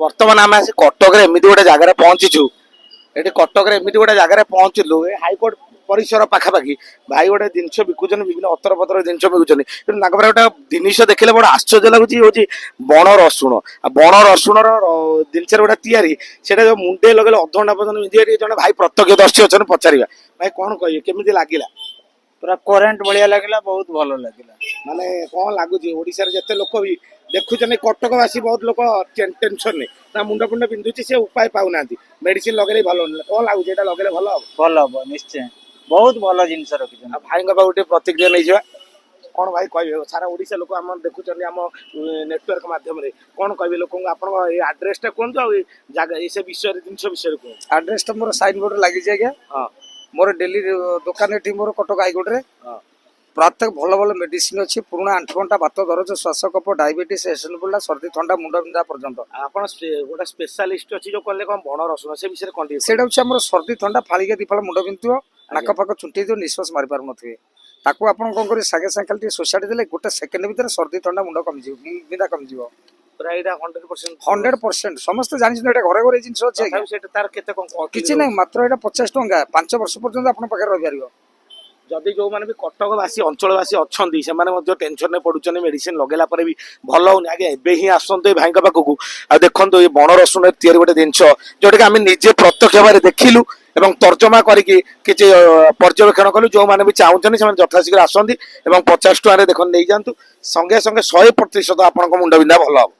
ବର୍ତ୍ତମାନ ଆମେ ଆସି କଟକରେ ଏମିତି ଗୋଟେ ଜାଗାରେ ପହଞ୍ଚିଛୁ। ଏଠି କଟକରେ ଏମିତି ଗୋଟେ ଜାଗାରେ ପହଞ୍ଚିଲୁ, ଏ ହାଇକୋର୍ଟ ପରିସର ପାଖାପାଖି ଭାଇ ଗୋଟେ ଜିନିଷ ବିକୁଛନ୍ତି, ବିଭିନ୍ନ ଅତର ପତର ଜିନିଷ ବିକୁଛନ୍ତି। କିନ୍ତୁ ତାଙ୍କ ପାଖରେ ଗୋଟେ ଜିନିଷ ଦେଖିଲେ ବଡ ଆଶ୍ଚର୍ଯ୍ୟ ଲାଗୁଛି, ହଉଛି ବଣ ରସୁଣ। ଆଉ ବଣ ରସୁଣର ଜିନିଷରେ ଗୋଟେ ତିଆରି, ସେଟା ଯୋଉ ମୁଣ୍ଡେ ଲଗେଇଲେ ଅଧଘଣ୍ଟା ପର୍ଯ୍ୟନ୍ତ ବିନ୍ଧିବ। ଏଠି ଜଣେ ଭାଇ ପ୍ରତ୍ୟକ୍ଷଦର୍ଶୀ ଅଛନ୍ତି, ପଚାରିବା ଭାଇ କଣ କହିବେ, କେମିତି ଲାଗିଲା? ପୁରା କରେଣ୍ଟ ଭଳିଆ ଲାଗିଲା, ବହୁତ ଭଲ ଲାଗିଲା। ମାନେ କଣ ଲାଗୁଛି, ଓଡିଶାରେ ଯେତେ ଲୋକ ବି ଦେଖୁଛନ୍ତି, କଟକବାସୀ ବହୁତ ଲୋକ ଟେନସନରେ, ନା ମୁଣ୍ଡ ଫୁଣ୍ଡ ବିନ୍ଧୁଛି, ସେ ଉପାୟ ପାଉନାହାନ୍ତି, ମେଡିସିନ ଲଗେଇଲେ ଭଲ ହଉନି। କଣ ଲାଗୁଛି ଏଇଟା ଲଗେଇଲେ ଭଲ ହବ? ଭଲ ହବ ନିଶ୍ଚୟ, ବହୁତ ଭଲ ଜିନିଷ ରଖିଛନ୍ତି। ଆଉ ଭାଇଙ୍କ ପାଖକୁ ଟିକେ ପ୍ରତିକ୍ରିୟା ନେଇଯିବା। କଣ ଭାଇ କହିବେ, ସାରା ଓଡିଶା ଲୋକ ଆମ ଦେଖୁଛନ୍ତି ଆମ ନେଟୱାର୍କ ମାଧ୍ୟମରେ, କଣ କହିବେ ଲୋକଙ୍କୁ? ଆପଣଙ୍କ ଏଇ ଆଡ୍ରେସଟା କୁହନ୍ତୁ, ଆଉ ଏଇ ଜାଗା ଏ ସେ ବିଷୟରେ, ଜିନିଷ ବିଷୟରେ କୁହନ୍ତୁ। ଆଡ୍ରେସଟା ମୋର ସାଇନ୍ ବୋର୍ଡ ଲାଗିଛି ଆଜ୍ଞା। ହଁ ମୋର ଡେଲି ଦୋକାନ ଏଠି ମୋର କଟକ ହାଇକୋର୍ଟରେ। ହଁ ପ୍ରତ୍ୟେକ ଭଲ ଭଲ ମେଡିସିନ ଅଛି, ପୁରୁଣା ଆଣ୍ଠୁଗଣ୍ଟା, ବାତ ଦରଜ, ଶ୍ୱାସ କଫ, ଡାଇବେଟିସ୍, ଏସନଫୁଲିଆ, ସର୍ଦ୍ଦି ଥଣ୍ଡା, ମୁଣ୍ଡ ବିନ୍ଧା ପର୍ଯ୍ୟନ୍ତ। ଆପଣ ଗୋଟେ ସ୍ପେଶାଲିଷ୍ଟ ଅଛି ଯୋଉ କହିଲେ କଣ ବଣ ରସୁଣ, ସେ ବିଷୟରେ କଣ ଟିକେ ସେଇଟା ହଉଛି ଆମର ସର୍ଦ୍ଦି ଥଣ୍ଡା, ଫାଳିକା ଦି ଫାଳ ମୁଣ୍ଡ ବିନ୍ଧୁଥିବ, ନାକ ଆଜ୍ଞା। ପାକ ଚୁଣ୍ଟି ଦିଅ, ନିଶ୍ୱାସ ମାରି ପାରୁନଥିବେ, ତାକୁ ଆପଣ କଣ କରିବେ, ସାଙ୍ଗେ ସାଙ୍ଗେ ଖାଲି ଟିକେ ସୋସାଡ଼ି ଦେଲେ ଗୋଟେ ସେକେଣ୍ଡ ଭିତରେ ସର୍ଦ୍ଦି ଥଣ୍ଡା ମୁଣ୍ଡ କମିଯିବ, ବିନ୍ଧା କମିଯିବ। ପୁରା ଏଇଟା 100%? 100% ସମସ୍ତେ ଜାଣିଛନ୍ତି, ଏଇଟା ଘରେ ଘରେ ଜିନିଷ ଅଛି ଆଜ୍ଞା। ତଥାପି ସେଟା ତାର କେତେ କଣ କିଛି ନାହିଁ, ମାତ୍ର ଏଇଟା 50 ଟଙ୍କା, 5 ବର୍ଷ ପର୍ଯ୍ୟନ୍ତ ଆପଣଙ୍କ ପାଖରେ ରହିପାରିବ। ଯଦି ଯୋଉମାନେ ବି କଟକବାସୀ ଅଞ୍ଚଳବାସୀ ଅଛନ୍ତି, ସେମାନେ ମଧ୍ୟ ଟେନସନରେ ପଡୁଛନ୍ତି, ମେଡିସିନ ଲଗେଇଲା ପରେ ବି ଭଲ ହଉନି। ଆଜ୍ଞା ଏବେ ହିଁ ଆସନ୍ତୁ ଏ ଭାଇଙ୍କ ପାଖକୁ, ଆଉ ଦେଖନ୍ତୁ ଏ ବଣ ରସୁଣରେ ତିଆରି ଗୋଟେ ଜିନିଷ, ଯୋଉଟାକି ଆମେ ନିଜେ ପ୍ରତ୍ୟକ୍ଷ ଭାବରେ ଦେଖିଲୁ ଏବଂ ତର୍ଜମା କରିକି କିଛି ପର୍ଯ୍ୟବେକ୍ଷଣ କଲୁ। ଯୋଉମାନେ ବି ଚାହୁଁଛନ୍ତି ସେମାନେ ଯଥାଶୀଘ୍ର ଆସନ୍ତି ଏବଂ 50 ଟଙ୍କାରେ ଦେଖନ୍ତୁ ନେଇଯାଆନ୍ତୁ, ସଙ୍ଗେ ସଙ୍ଗେ 100% ଆପଣଙ୍କ ମୁଣ୍ଡ ବିନ୍ଧା ଭଲ ହବ।